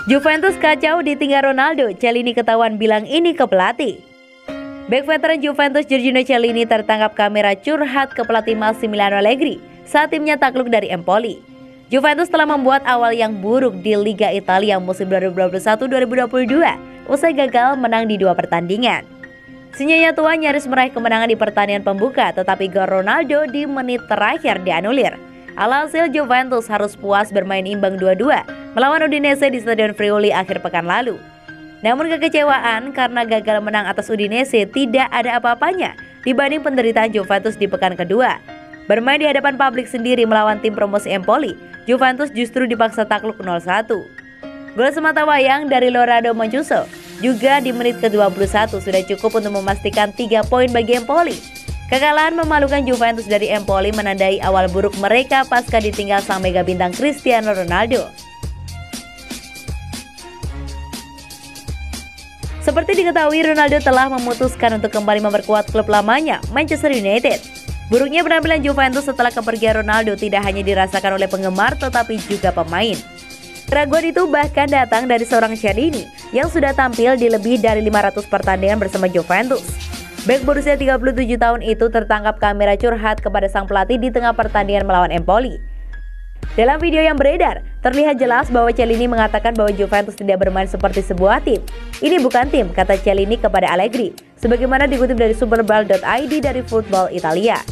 Juventus kacau ditinggal Ronaldo, Chiellini ketahuan bilang ini ke pelatih. Bek veteran Juventus Giorgio Chiellini tertangkap kamera curhat ke pelatih Massimiliano Allegri saat timnya takluk dari Empoli. Juventus telah membuat awal yang buruk di Liga Italia musim 2021-2022 usai gagal menang di 2 pertandingan. Sinyonya tua nyaris meraih kemenangan di pertandingan pembuka, tetapi gol Ronaldo di menit terakhir dianulir. Alhasil Juventus harus puas bermain imbang 2-2 melawan Udinese di Stadion Friuli akhir pekan lalu. Namun kekecewaan karena gagal menang atas Udinese tidak ada apa-apanya dibanding penderitaan Juventus di pekan kedua. Bermain di hadapan publik sendiri melawan tim promosi Empoli, Juventus justru dipaksa takluk 0-1. Gol sematawayang dari Lorenzo Mancuso juga di menit ke-21 sudah cukup untuk memastikan 3 poin bagi Empoli. Kekalahan memalukan Juventus dari Empoli menandai awal buruk mereka pasca ditinggal sang mega bintang Cristiano Ronaldo. Seperti diketahui, Ronaldo telah memutuskan untuk kembali memperkuat klub lamanya, Manchester United. Buruknya penampilan Juventus setelah kepergian Ronaldo tidak hanya dirasakan oleh penggemar tetapi juga pemain. Keraguan itu bahkan datang dari seorang Chiellini yang sudah tampil di lebih dari 500 pertandingan bersama Juventus. Bek berusia 37 tahun itu tertangkap kamera curhat kepada sang pelatih di tengah pertandingan melawan Empoli. Dalam video yang beredar, terlihat jelas bahwa Chiellini mengatakan bahwa Juventus tidak bermain seperti sebuah tim. Ini bukan tim, kata Chiellini kepada Allegri, sebagaimana dikutip dari Superball.id dari Football Italia.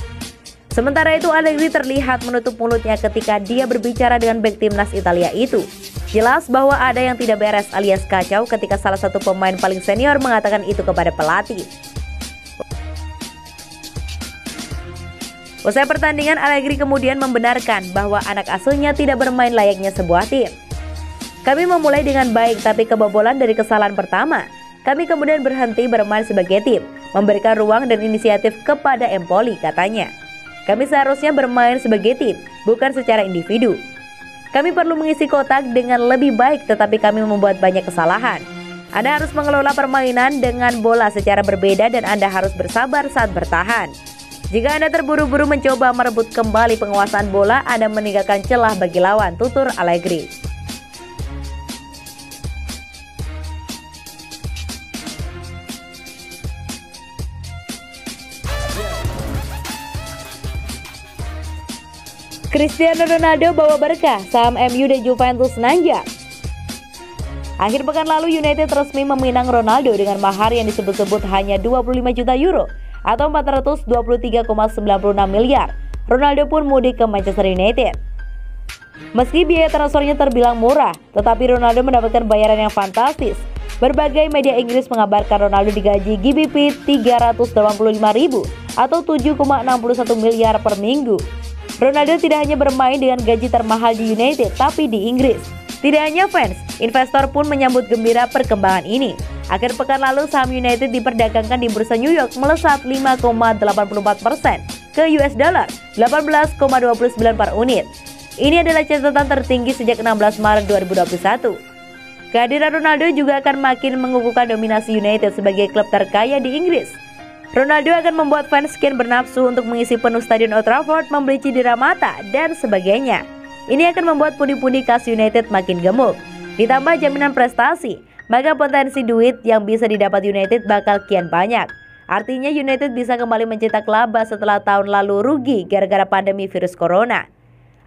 Sementara itu, Allegri terlihat menutup mulutnya ketika dia berbicara dengan bek timnas Italia itu. Jelas bahwa ada yang tidak beres alias kacau ketika salah satu pemain paling senior mengatakan itu kepada pelatih. Usai pertandingan, Allegri kemudian membenarkan bahwa anak asuhnya tidak bermain layaknya sebuah tim. Kami memulai dengan baik tapi kebobolan dari kesalahan pertama. Kami kemudian berhenti bermain sebagai tim, memberikan ruang dan inisiatif kepada Empoli, katanya. Kami seharusnya bermain sebagai tim, bukan secara individu. Kami perlu mengisi kotak dengan lebih baik tetapi kami membuat banyak kesalahan. Anda harus mengelola permainan dengan bola secara berbeda dan Anda harus bersabar saat bertahan. Jika Anda terburu-buru mencoba merebut kembali penguasaan bola, Anda meninggalkan celah bagi lawan, tutur Allegri. Cristiano Ronaldo bawa berkah, saham MU dan Juventus nanjak. Akhir pekan lalu United resmi meminang Ronaldo dengan mahar yang disebut-sebut hanya 25 juta euro atau 423,96 miliar. Ronaldo pun mudik ke Manchester United. Meski biaya transfernya terbilang murah, tetapi Ronaldo mendapatkan bayaran yang fantastis. Berbagai media Inggris mengabarkan Ronaldo digaji GBP 385.000 atau 7,61 miliar per minggu. Ronaldo tidak hanya bermain dengan gaji termahal di United, tapi di Inggris. Tidak hanya fans, investor pun menyambut gembira perkembangan ini. Akhir pekan lalu saham United diperdagangkan di bursa New York melesat 5,84% ke US dollar 18,29 per unit. Ini adalah catatan tertinggi sejak 16 Maret 2021. Kehadiran Ronaldo juga akan makin mengukuhkan dominasi United sebagai klub terkaya di Inggris. Ronaldo akan membuat fans kian bernafsu untuk mengisi penuh Stadion Old Trafford, membeli cedera mata, dan sebagainya. Ini akan membuat pundi-pundi kas United makin gemuk. Ditambah jaminan prestasi, maka potensi duit yang bisa didapat United bakal kian banyak. Artinya United bisa kembali mencetak laba setelah tahun lalu rugi gara-gara pandemi virus corona.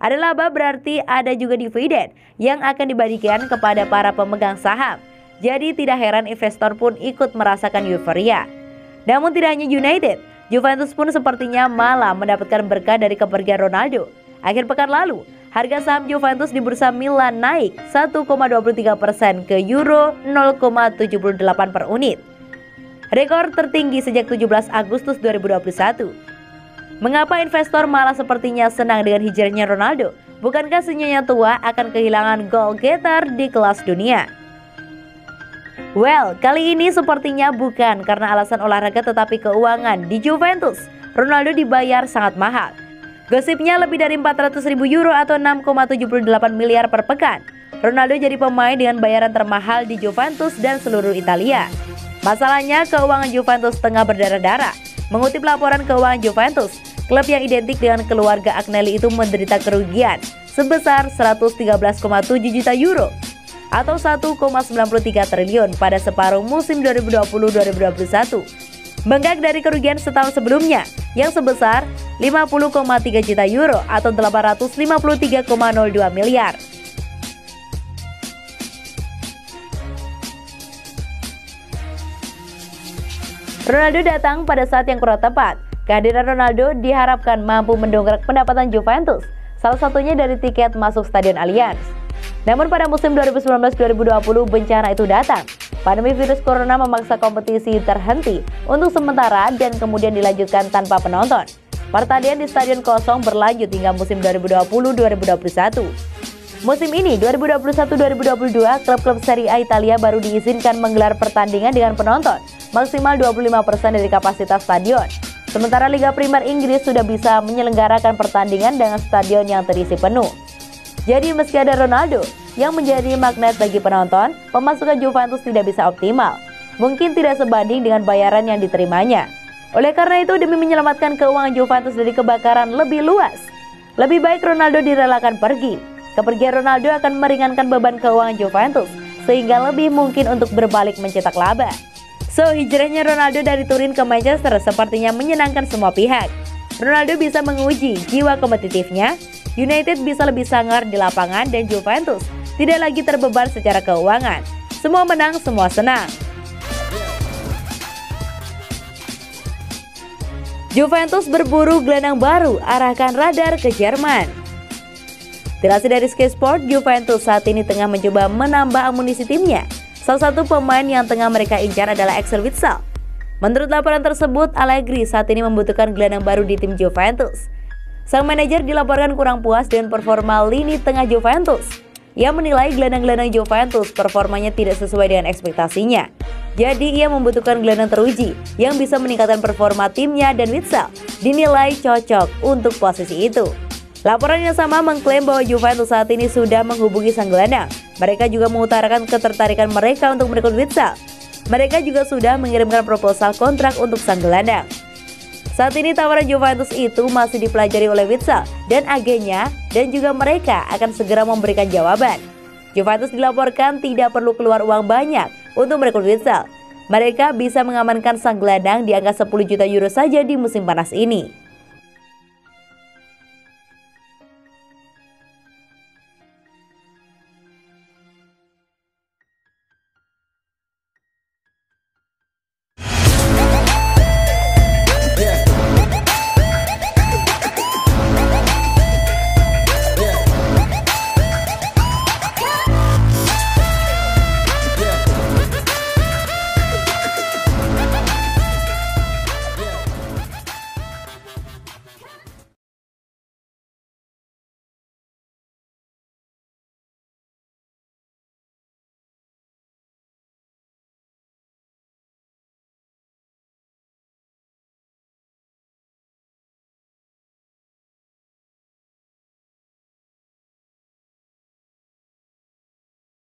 Ada laba berarti ada juga dividen yang akan dibagikan kepada para pemegang saham. Jadi tidak heran investor pun ikut merasakan euforia. Namun tidak hanya United, Juventus pun sepertinya malah mendapatkan berkah dari kepergian Ronaldo. Akhir pekan lalu, harga saham Juventus di bursa Milan naik 1,23% ke euro 0,78 per unit. Rekor tertinggi sejak 17 Agustus 2021. Mengapa investor malah sepertinya senang dengan hijrahnya Ronaldo? Bukankah sinyonya tua akan kehilangan goal getter di kelas dunia? Well, kali ini sepertinya bukan karena alasan olahraga tetapi keuangan. Di Juventus, Ronaldo dibayar sangat mahal. Gosipnya lebih dari 400.000 euro atau 6,78 miliar per pekan. Ronaldo jadi pemain dengan bayaran termahal di Juventus dan seluruh Italia. Masalahnya, keuangan Juventus tengah berdarah-darah. Mengutip laporan keuangan Juventus, klub yang identik dengan keluarga Agnelli itu menderita kerugian sebesar 113,7 juta euro. atau 1,93 triliun pada separuh musim 2020-2021. Bengkak dari kerugian setahun sebelumnya yang sebesar 50,3 juta euro atau 853,02 miliar. Ronaldo datang pada saat yang kurang tepat. Kehadiran Ronaldo diharapkan mampu mendongkrak pendapatan Juventus, salah satunya dari tiket masuk Stadion Allianz. Namun pada musim 2019-2020 bencana itu datang. Pandemi virus corona memaksa kompetisi terhenti untuk sementara dan kemudian dilanjutkan tanpa penonton. Pertandingan di stadion kosong berlanjut hingga musim 2020-2021. Musim ini 2021-2022 klub-klub Serie A Italia baru diizinkan menggelar pertandingan dengan penonton maksimal 25% dari kapasitas stadion. Sementara Liga Primer Inggris sudah bisa menyelenggarakan pertandingan dengan stadion yang terisi penuh. Jadi meski ada Ronaldo yang menjadi magnet bagi penonton, pemasukan Juventus tidak bisa optimal. Mungkin tidak sebanding dengan bayaran yang diterimanya. Oleh karena itu, demi menyelamatkan keuangan Juventus dari kebakaran lebih luas, lebih baik Ronaldo direlakan pergi. Kepergian Ronaldo akan meringankan beban keuangan Juventus, sehingga lebih mungkin untuk berbalik mencetak laba. So, hijrahnya Ronaldo dari Turin ke Manchester sepertinya menyenangkan semua pihak. Ronaldo bisa menguji jiwa kompetitifnya, United bisa lebih sangar di lapangan, dan Juventus tidak lagi terbeban secara keuangan. Semua menang, semua senang. Juventus berburu gelandang baru, arahkan radar ke Jerman. Dilansir dari Sky Sport, Juventus saat ini tengah mencoba menambah amunisi timnya. Salah satu pemain yang tengah mereka incar adalah Axel Witsel. Menurut laporan tersebut, Allegri saat ini membutuhkan gelandang baru di tim Juventus. Sang manajer dilaporkan kurang puas dengan performa lini tengah Juventus. Ia menilai gelandang-gelandang Juventus performanya tidak sesuai dengan ekspektasinya. Jadi ia membutuhkan gelandang teruji yang bisa meningkatkan performa timnya, dan Witsel dinilai cocok untuk posisi itu. Laporan yang sama mengklaim bahwa Juventus saat ini sudah menghubungi sang gelandang. Mereka juga mengutarakan ketertarikan mereka untuk merekrut Witsel. Mereka juga sudah mengirimkan proposal kontrak untuk sang gelandang. Saat ini tawaran Juventus itu masih dipelajari oleh Witsel dan agennya, dan juga mereka akan segera memberikan jawaban. Juventus dilaporkan tidak perlu keluar uang banyak untuk merekrut Witsel. Mereka bisa mengamankan sang gelandang di angka 10 juta euro saja di musim panas ini.